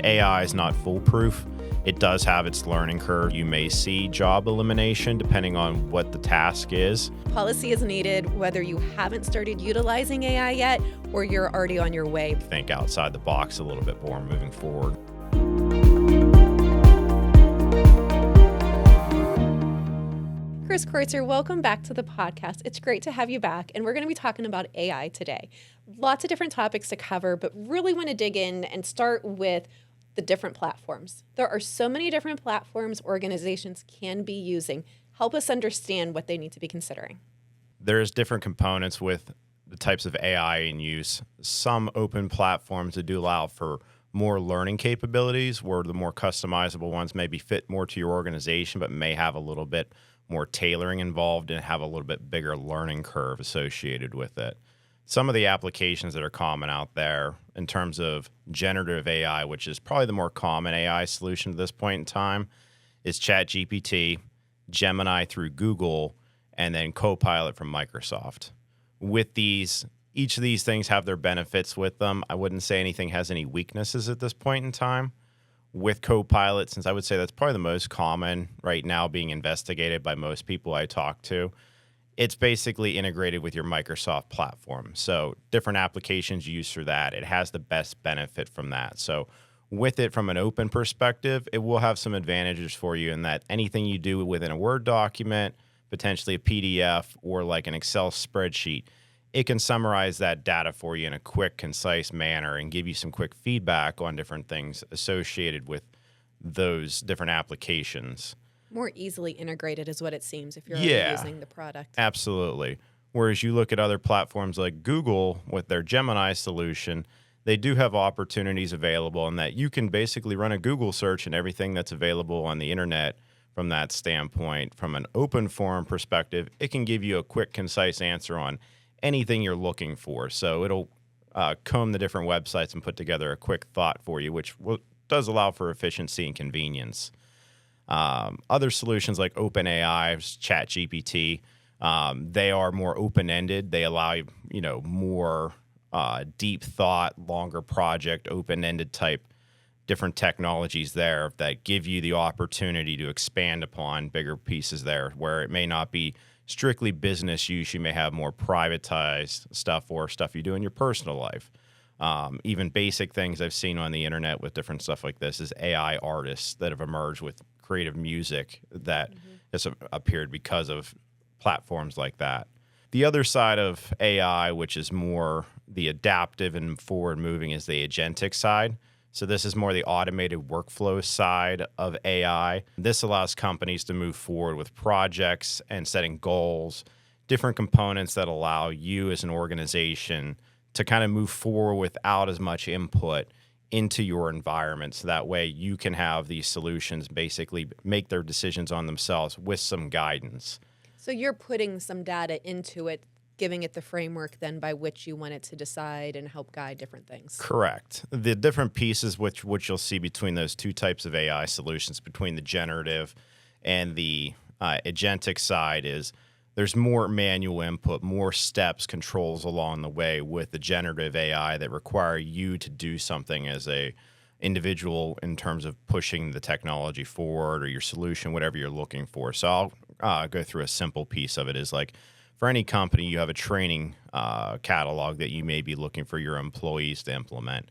AI is not foolproof. It does have its learning curve. You may see job elimination depending on what the task is. Policy is needed whether you haven't started utilizing AI yet or you're already on your way. Think outside the box a little bit more moving forward. Chris Kreutzer, welcome back to the podcast. It's great to have you back, and we're going to be talking about AI today. Lots of different topics to cover, but really want to dig in and start with the different platforms. There are so many different platforms organizations can be using. Help us understand what they need to be considering. There's different components with the types of AI in use. Some open platforms that do allow for more learning capabilities, where the more customizable ones maybe fit more to your organization, but may have a little bit more tailoring involved and have a little bit bigger learning curve associated with it. Some of the applications that are common out there in terms of generative AI, which is probably the more common AI solution at this point in time, is ChatGPT, Gemini through Google, and then Copilot from Microsoft. With these, each of these things have their benefits with them. I wouldn't say anything has any weaknesses at this point in time. With Copilot, since I would say that's probably the most common right now being investigated by most people I talk to, it's basically integrated with your Microsoft platform. So different applications used for that. It has the best benefit from that. So with it from an open perspective, it will have some advantages for you in that anything you do within a Word document, potentially a PDF or like an Excel spreadsheet, it can summarize that data for you in a quick, concise manner and give you some quick feedback on different things associated with those different applications. More easily integrated is what it seems if you're already using the product. Absolutely. Whereas you look at other platforms like Google with their Gemini solution, they do have opportunities available in that you can basically run a Google search and everything that's available on the internet from that standpoint. From an open forum perspective, it can give you a quick, concise answer on anything you're looking for. So it'll comb the different websites and put together a quick thought for you, which does allow for efficiency and convenience. Other solutions like OpenAI, ChatGPT, they are more open-ended. They allow more deep thought, longer project, open-ended type different technologies there that give you the opportunity to expand upon bigger pieces there, where it may not be strictly business use. You may have more privatized stuff or stuff you do in your personal life. Even basic things I've seen on the internet with different stuff like this is AI artists that have emerged with creative music that has appeared because of platforms like that. The other side of AI, which is more the adaptive and forward moving, is the agentic side. So this is more the automated workflow side of AI. This allows companies to move forward with projects and setting goals, different components that allow you as an organization to kind of move forward without as much input into your environment. So that way you can have these solutions basically make their decisions on themselves with some guidance. So you're putting some data into it, giving it the framework then by which you want it to decide and help guide different things. Correct. The different pieces which you'll see between those two types of AI solutions, between the generative and the agentic side, is there's more manual input, more steps, controls along the way with the generative AI that require you to do something as a individual in terms of pushing the technology forward or your solution, whatever you're looking for. So I'll go through a simple piece of it. Is like for any company, you have a training catalog that you may be looking for your employees to implement.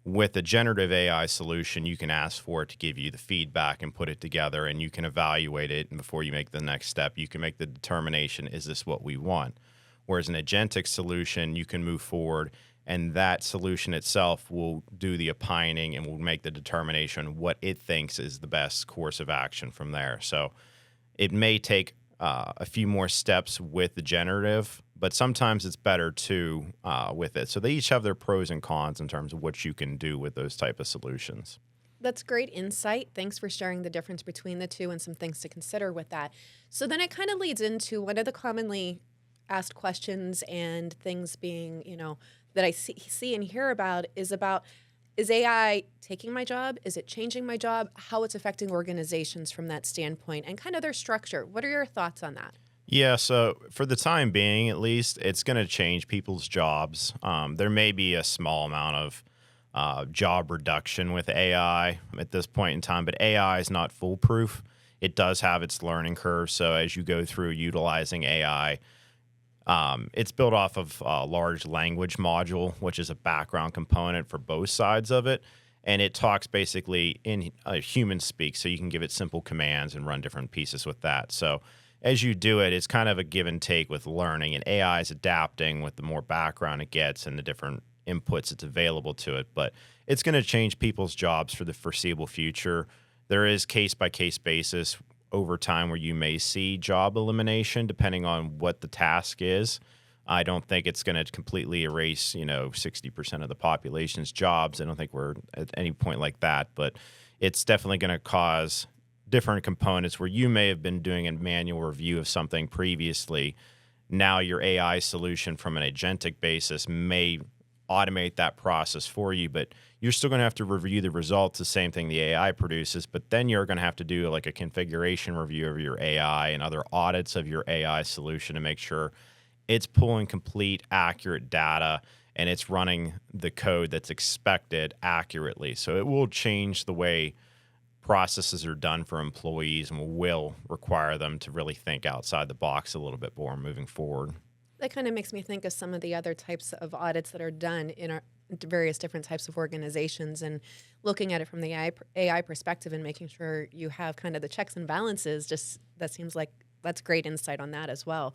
With a generative AI solution, you can ask for it to give you the feedback and put it together, and you can evaluate it. And before you make the next step, you can make the determination, is this what we want? Whereas an agentic solution, you can move forward, and that solution itself will do the opining and will make the determination what it thinks is the best course of action from there. So it may take a few more steps with the generative, but sometimes it's better too with it. So they each have their pros and cons in terms of what you can do with those type of solutions. That's great insight. Thanks for sharing the difference between the two and some things to consider with that. So then it kind of leads into one of the commonly asked questions and things being, that I see and hear about, is AI taking my job? Is it changing my job? How it's affecting organizations from that standpoint and kind of their structure. What are your thoughts on that? Yeah, so for the time being, at least, it's going to change people's jobs. There may be a small amount of job reduction with AI at this point in time, but AI is not foolproof. It does have its learning curve. So as you go through utilizing AI, it's built off of a large language module, which is a background component for both sides of it. And it talks basically in human speak, so you can give it simple commands and run different pieces with that. So as you do it, it's kind of a give and take with learning, and AI is adapting with the more background it gets and the different inputs it's available to it. But it's going to change people's jobs for the foreseeable future. There is case-by-case basis over time where you may see job elimination depending on what the task is. I don't think it's going to completely erase, 60% of the population's jobs. I don't think we're at any point like that, but it's definitely going to cause different components where you may have been doing a manual review of something previously. Now your AI solution from an agentic basis may automate that process for you, but you're still going to have to review the results, the same thing the AI produces, but then you're going to have to do like a configuration review of your AI and other audits of your AI solution to make sure it's pulling complete, accurate data and it's running the code that's expected accurately. So it will change the way processes are done for employees and will require them to really think outside the box a little bit more moving forward. That kind of makes me think of some of the other types of audits that are done in our various different types of organizations, and looking at it from the AI perspective and making sure you have kind of the checks and balances. Just that seems like that's great insight on that as well.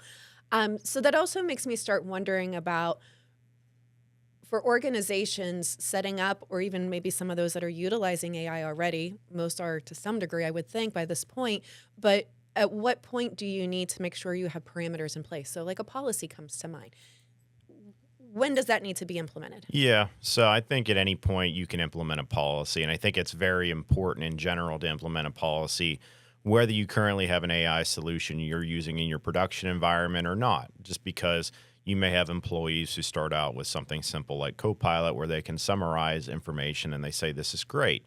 So that also makes me start wondering about, for organizations setting up, or even maybe some of those that are utilizing AI already, most are to some degree, I would think, by this point, but at what point do you need to make sure you have parameters in place? So like a policy comes to mind. When does that need to be implemented? Yeah, so I think at any point you can implement a policy, and I think it's very important in general to implement a policy, whether you currently have an AI solution you're using in your production environment or not, just because you may have employees who start out with something simple like Copilot where they can summarize information and they say, this is great,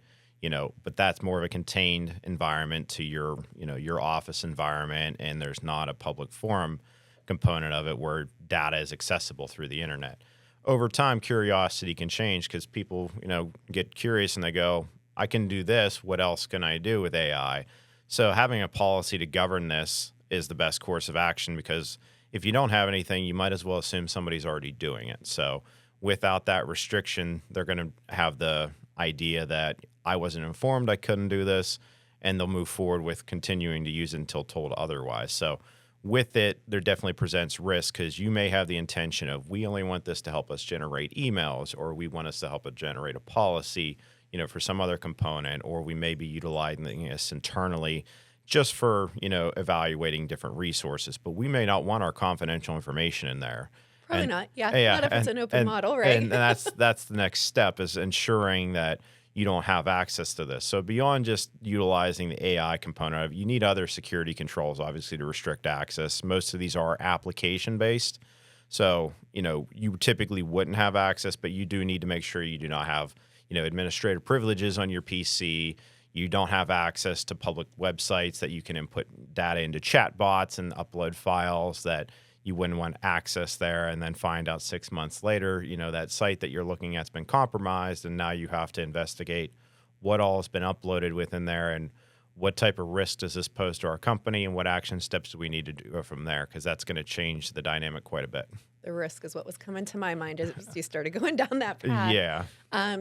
but that's more of a contained environment to your office environment, and there's not a public forum component of it where data is accessible through the internet. Over time, curiosity can change because people, get curious and they go, I can do this. What else can I do with AI? So having a policy to govern this is the best course of action, because if you don't have anything, you might as well assume somebody's already doing it. So without that restriction, they're going to have the idea that I wasn't informed, I couldn't do this, and they'll move forward with continuing to use it until told otherwise. So with it, there definitely presents risk, because you may have the intention of, we only want this to help us generate emails, or we want us to help it generate a policy, for some other component, or we may be utilizing this internally just for, evaluating different resources, but we may not want our confidential information in there. Probably not. Yeah. Not if it's an open model, right? And that's the next step, is ensuring that you don't have access to this. So beyond just utilizing the AI component of it, you need other security controls, obviously, to restrict access. Most of these are application-based. So, you typically wouldn't have access, but you do need to make sure you do not have, administrative privileges on your PC. You don't have access to public websites that you can input data into chat bots and upload files that you wouldn't want access there, and then find out 6 months later, that site that you're looking at's been compromised, and now you have to investigate what all has been uploaded within there and what type of risk does this pose to our company, and what action steps do we need to do from there, because that's going to change the dynamic quite a bit. The risk is what was coming to my mind as you started going down that path. Yeah.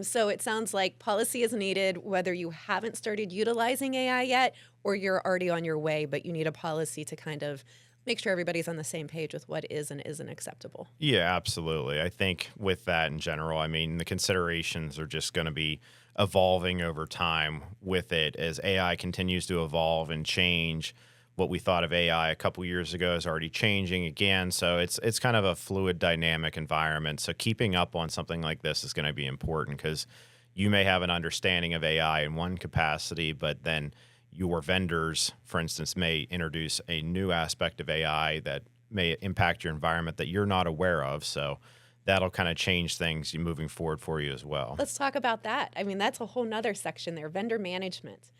So it sounds like policy is needed, whether you haven't started utilizing AI yet or you're already on your way, but you need a policy to kind of make sure everybody's on the same page with what is and isn't acceptable. Yeah, absolutely. I think with that in general, the considerations are just going to be evolving over time with it as AI continues to evolve and change. What we thought of AI a couple years ago is already changing again. So it's kind of a fluid, dynamic environment. So keeping up on something like this is going to be important, because you may have an understanding of AI in one capacity, but then your vendors, for instance, may introduce a new aspect of AI that may impact your environment that you're not aware of. So that'll kind of change things moving forward for you as well. Let's talk about that. That's a whole nother section there, vendor management.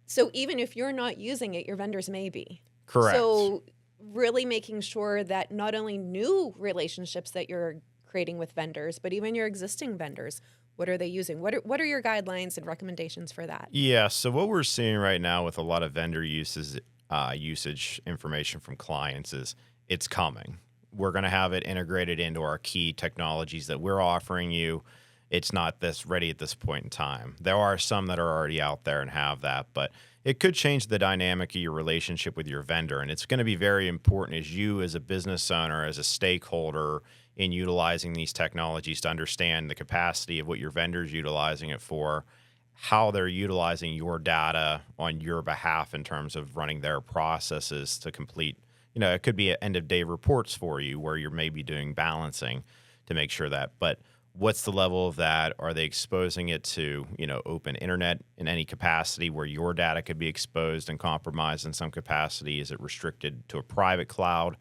So even if you're not using it, your vendors may be. Correct. So really making sure that not only new relationships that you're creating with vendors, but even your existing vendors, What are they using? What are your guidelines and recommendations for that? Yeah. So what we're seeing right now with a lot of vendor usage information from clients is it's coming. We're going to have it integrated into our key technologies that we're offering you. It's not this ready at this point in time. There are some that are already out there and have that, but it could change the dynamic of your relationship with your vendor. And it's going to be very important as you, as a business owner, as a stakeholder in utilizing these technologies, to understand the capacity of what your vendor's utilizing it for, how they're utilizing your data on your behalf in terms of running their processes to complete. It could be end of day reports for you where you're maybe doing balancing to make sure that, but what's the level of that? Are they exposing it to, open internet in any capacity where your data could be exposed and compromised in some capacity? Is it restricted to a private cloud?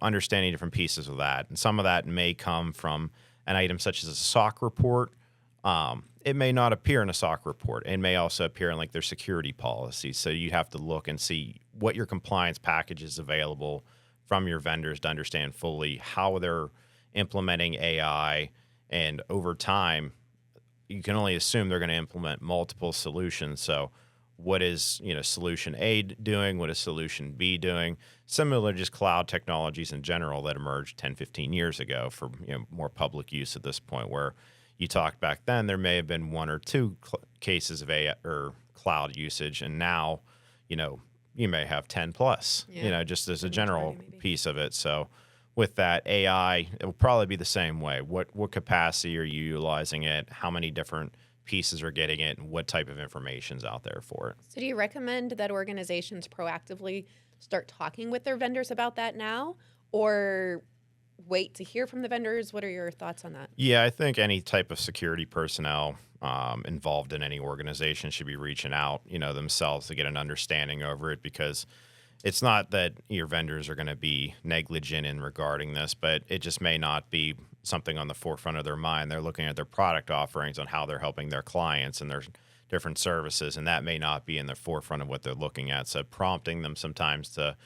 Understanding different pieces of that. And some of that may come from an item such as a SOC report. It may not appear in a SOC report. It may also appear in like their security policies. So you have to look and see what your compliance package is available from your vendors to understand fully how they're implementing AI. And over time, you can only assume they're going to implement multiple solutions. So what is, solution A doing? What is solution B doing? Similar to just cloud technologies in general that emerged 10, 15 years ago for more public use at this point, where you talked back then, there may have been one or two cases of AI or cloud usage. And now, you may have 10 plus, just as a general piece of it. So with that AI, it will probably be the same way. What capacity are you utilizing it? How many different pieces are getting it, and what type of information is out there for it? So do you recommend that organizations proactively start talking with their vendors about that now, or wait to hear from the vendors? What are your thoughts on that? Yeah, I think any type of security personnel involved in any organization should be reaching out, themselves to get an understanding over it, because it's not that your vendors are going to be negligent in regarding this, but it just may not be something on the forefront of their mind. They're looking at their product offerings on how they're helping their clients and their different services, and that may not be in the forefront of what they're looking at. So prompting them sometimes to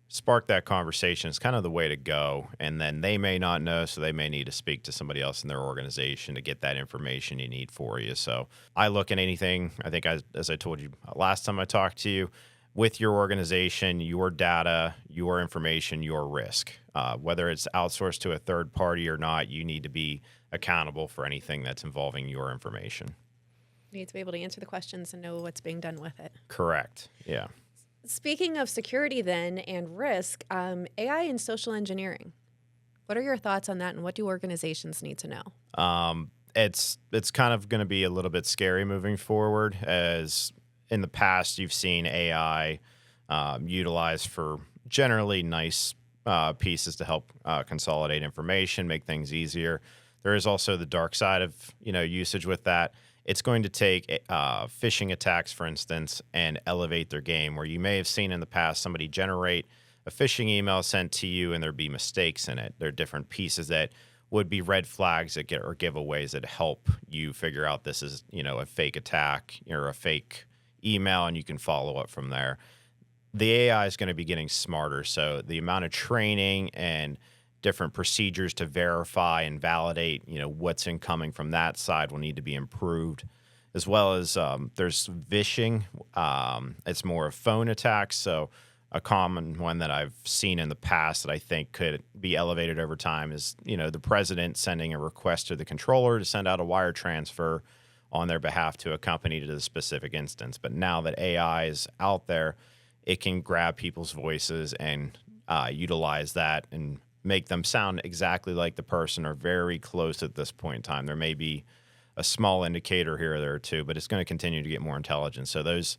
spark that conversation is kind of the way to go. And then they may not know, so they may need to speak to somebody else in their organization to get that information you need for you. So I look at anything, I think as I told you last time I talked to you, with your organization, your data, your information, your risk. Whether it's outsourced to a third party or not, you need to be accountable for anything that's involving your information. You need to be able to answer the questions and know what's being done with it. Correct. Yeah. Speaking of security then and risk, AI and social engineering. What are your thoughts on that, and what do organizations need to know? It's kind of going to be a little bit scary moving forward, as in the past you've seen AI utilized for generally nice pieces to help consolidate information, make things easier. There is also the dark side of usage with that. It's going to take phishing attacks, for instance, and elevate their game, where you may have seen in the past somebody generate a phishing email sent to you and there'd be mistakes in it. There are different pieces that would be red flags that or giveaways that help you figure out this is, a fake attack or a fake email, and you can follow up from there. The AI is going to be getting smarter, so the amount of training and different procedures to verify and validate, what's incoming from that side will need to be improved, as well as there's phishing. It's more of phone attacks. So a common one that I've seen in the past that I think could be elevated over time is, the president sending a request to the controller to send out a wire transfer on their behalf to a company to the specific instance. But now that AI is out there, it can grab people's voices and utilize that and make them sound exactly like the person or very close at this point in time. There may be a small indicator here or there too, but it's going to continue to get more intelligent. So those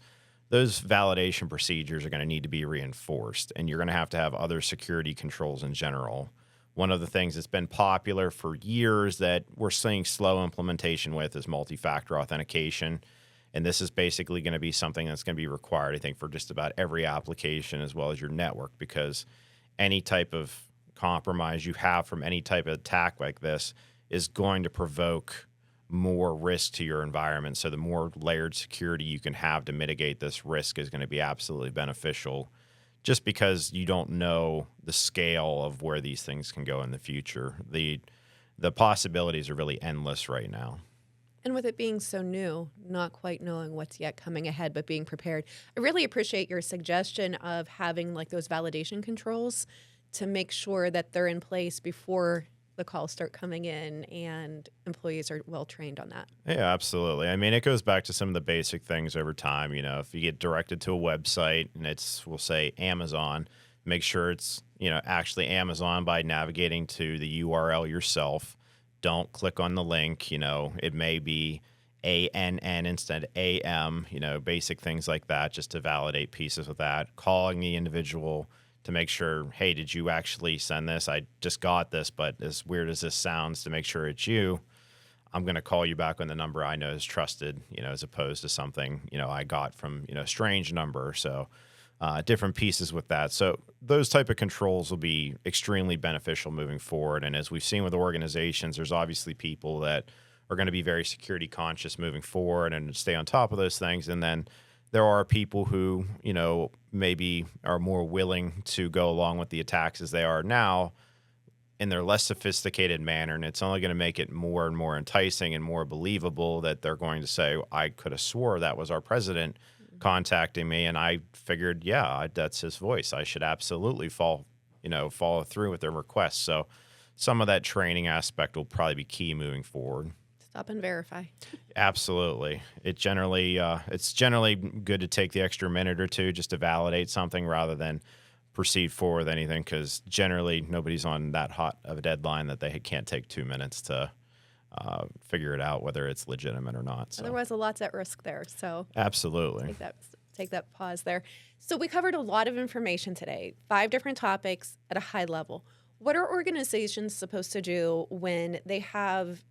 validation procedures are going to need to be reinforced, and you're going to have other security controls in general. One of the things that's been popular for years that we're seeing slow implementation with is multi-factor authentication. And this is basically going to be something that's going to be required, I think, for just about every application as well as your network, because any type of compromise you have from any type of attack like this is going to provoke more risk to your environment. So the more layered security you can have to mitigate this risk is going to be absolutely beneficial, just because you don't know the scale of where these things can go in the future. The possibilities are really endless right now. And with it being so new, not quite knowing what's yet coming ahead, but being prepared. I really appreciate your suggestion of having like those validation controls to make sure that they're in place before the calls start coming in and employees are well trained on that. Yeah, absolutely. I mean, it goes back to some of the basic things over time. If you get directed to a website and we'll say Amazon, make sure it's, actually Amazon by navigating to the URL yourself. Don't click on the link. It may be ANN instead of AM, basic things like that, just to validate pieces of that. Calling the individual to make sure, hey, did you actually send this? I just got this, but as weird as this sounds, to make sure it's you, I'm going to call you back on the number I know is trusted, as opposed to something, I got from, a strange number. So different pieces with that. So those type of controls will be extremely beneficial moving forward. And as we've seen with organizations, there's obviously people that are going to be very security conscious moving forward and stay on top of those things. And then there are people who, maybe are more willing to go along with the attacks as they are now in their less sophisticated manner. And it's only going to make it more and more enticing and more believable that they're going to say, I could have swore that was our president contacting me. And I figured, that's his voice. I should absolutely follow through with their requests. So some of that training aspect will probably be key moving forward. Stop and verify. Absolutely. It's generally good to take the extra minute or two just to validate something rather than proceed forward with anything, because generally nobody's on that hot of a deadline that they can't take 2 minutes to figure it out whether it's legitimate or not. So. Otherwise, a lot's at risk there. So absolutely. Take that pause there. So we covered a lot of information today, 5 different topics at a high level. What are organizations supposed to do when they have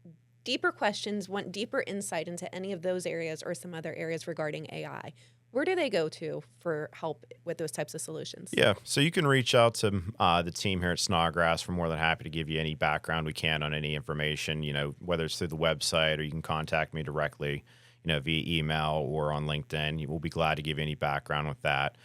deeper questions, want deeper insight into any of those areas or some other areas regarding AI? Where do they go to for help with those types of solutions? Yeah, so you can reach out to the team here at Snodgrass. We're more than happy to give you any background we can on any information, whether it's through the website or you can contact me directly, via email or on LinkedIn. We'll be glad to give you any background with that.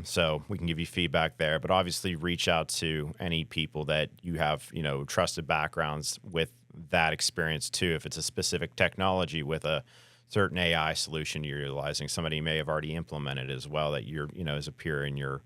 So we can give you feedback there, but obviously reach out to any people that you have, trusted backgrounds with that experience too. If it's a specific technology with a certain AI solution you're utilizing, somebody may have already implemented as well that you're, as a peer in your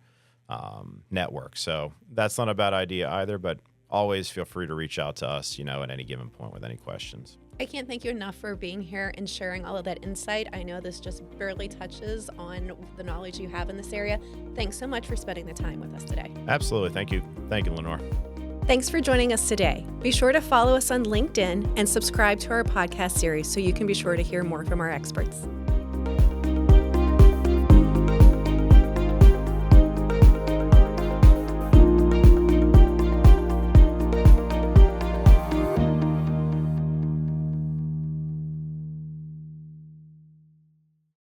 network. So that's not a bad idea either, but always feel free to reach out to us, at any given point with any questions. I can't thank you enough for being here and sharing all of that insight. I know this just barely touches on the knowledge you have in this area. Thanks so much for spending the time with us today. Absolutely. Thank you. Thank you, Lenore. Thanks for joining us today. Be sure to follow us on LinkedIn and subscribe to our podcast series so you can be sure to hear more from our experts.